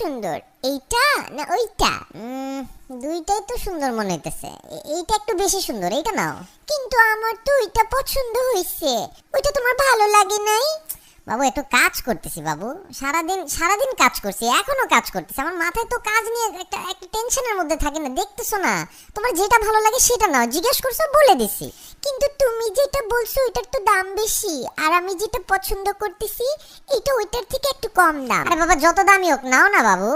সুন্দর, এইটা না ওইটা? দুইটাই তো সুন্দর মনে হইতেছে। এইটা একটু বেশি সুন্দর, এইটা নাও। কিন্তু আমার তো ওইটা পছন্দ হইছে। ওইটা তোমার ভালো লাগে নাই? বাবু একটু কাজ করতেছি বাবু, সারাদিন কাজ করছি, এখনো কাজ করতেছি। আমার মাথায় তো কাজ নিয়ে একটা টেনশনের মধ্যে থাকে না, দেখতেছো না? তোমার যেটা ভালো লাগে সেটা নাও, জিজ্ঞেস করছো বলে দিছি। কিন্তু তুমি যেটা বলছো ওইটার তো দাম বেশি, আর আমি যেটা পছন্দ করতেছি এটা ওইটার থেকে একটু কম দাম। আরে বাবা যত দামই হোক নাও না বাবু,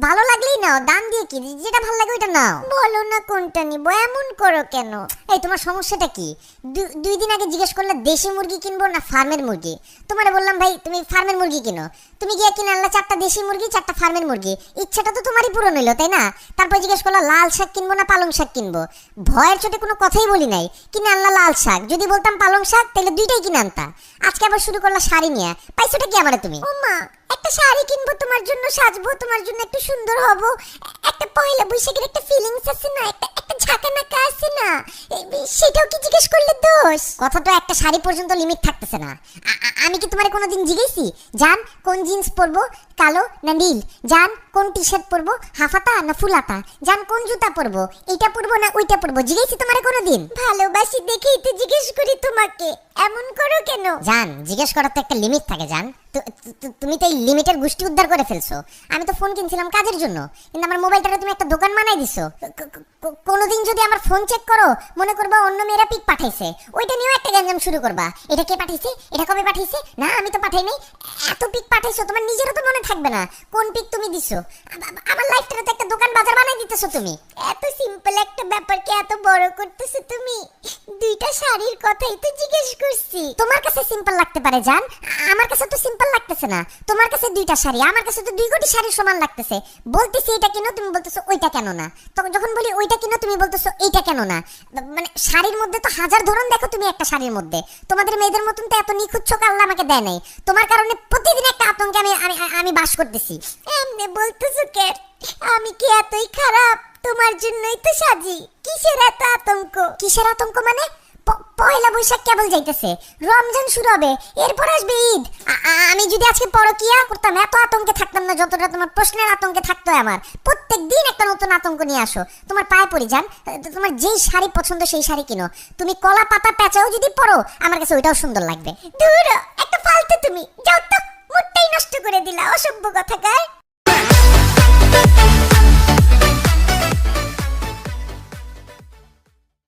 ভালো লাগলেই নাও, দাম দিয়ে কি, যেটা ভালো লাগে ওইটা নাও। বলো না কোনটা নিব, এমন করো কেন? এই তোমার সমস্যাটা কি? 2 দিন আগে জিজ্ঞেস করলে দেশি মুরগি কিনবো না ফার্মের মুরগি। তোমার বললাম ভাই তুমি ফার্মের মুরগি কিনো, তুমি গিয়ে কিনে আনলা 4টা দেশি মুরগি 4টা ফার্মের মুরগি। ইচ্ছাটা তো তোমারই পূরণ হইলো তাই না? তারপর জিজ্ঞেস করলা লাল শাক কিনবো না পালং শাক কিনবো। ভয়ের চোটে কোনো কথাই বলি নাই, কিনে আনলা লাল শাক। যদি বলতাম পালং শাক তাহলে দুইটাই কিনে আনতা। আজকে আবার শুরু করলা শাড়ি নিয়ে, পাইছোটা কি আমারে তুমি? ও মা, একটা শাড়ি কিনবো তোমার জন্য, সাজবো তোমার জন্য, একটু সুন্দর হব, একটা পয়লা বৈশাখের একটা ফিলিংস আছে না, একটা ঝাঁকানাকা আছে না, সেটাও কি জিজ্ঞেস করলে দোষ? কথা তো একটা শাড়ি পর্যন্ত লিমিট থাকতেছে না। আমি কি তোমারে কোনোদিন জিজ্ঞেসি জান কোন জিন্স পরবো, কালো না নীল? জান কোন টি শার্ট পরবো, হাফাতা না ফুলাতা? জান কোন জুতা পরবো, এইটা পরবো না ওইটা পরবো? জিজ্ঞেসি তোমারে কোনোদিন? ভালোবাসি দেখেই তো জিজ্ঞেস করি তোমাকে, এমন করো কেন? জান জিজ্ঞেস করার তো একটা লিমিট থাকে জান। তুমি তো এই লিমিটের গোষ্ঠী উদ্ধার করে ফেলছো। আমি তো ফোন কিনছিলাম কাজের জন্য, কিন্তু আমার মোবাইলটারে তুমি একটা দোকান বানাই দিছো। কোনোদিন যদি আমার ফোন চেক করো মনে করবা অন্য মেয়েরা পিক পাঠাইছে, ওইটা নিয়েও একটা গ্যাঞ্জাম শুরু করবা। এটা কে পাঠাইছে, এটা কবে পাঠাইছে, না আমি তো পাঠাই নাই। এত পিক পাঠাইছো তোমার নিজেরও তো মনে থাকবে না কোন পিক তুমি দিছো। আমার লাইফটারে তো একটা দোকান বাজার বানাই দিতেছো তুমি। এত সিম্পল একটা ব্যাপারকে এত বড় করতেছো তুমি। 2টা শাড়ির কথাই তো জিজ্ঞেস করছি। তোমার কাছে সিম্পল লাগতে পারে জান, আমার কাছে তো সিম্পল লাগতেছে না। তোমার কাছে 2টা শাড়ি, আমার কাছে তো 2 কোটি শাড়ির সমান লাগতেছে। বলতেছি এটা কিনো, তুমি বলতেছো ওইটা কেন না। তখন যখন বলি ওইটা কিনো তুমি বলতেছো এইটা কেন না। মানে শাড়ির মধ্যে তো হাজার ধরন দেখো তুমি একটা শাড়ির মধ্যে। তোমাদের মেয়েদের মতন তো এত নিখুঁত চোখ আল্লাহ আমাকে দেয় নাই। তোমার কারণে প্রতিদিন একটা আতঙ্কে আমি বাস করতেছি। এমনি বলতেছো কে? আমি কি এতই খারাপ? তোমার জন্যই তো সাজি। কিসের এত আতঙ্ক? কিসের আতঙ্ক মানে? পয়লা বৈশাখ কেবল যাইতেছে, রমজান শুরু হবে, এরপর আসবে ঈদ। আমি যদি আজকে পরকিয়া করতাম এত আতঙ্কে থাকতাম না যতটা তোমার প্রশ্নের আতঙ্কে থাকতো আমার। প্রত্যেক দিন একটা নতুন আতঙ্ক নিয়ে আসো। তোমার পায়ে পড়ি যান, তোমার যেই শাড়ি পছন্দ সেই শাড়ি কিনো। তুমি কলা পাতা পেঁচাও যদি পরো আমার কাছে ওইটাও সুন্দর লাগবে। দূর একটা ফালতু, তুমি যাও তো, মুডটাই নষ্ট করে দিলা অসভ্য কথাকার।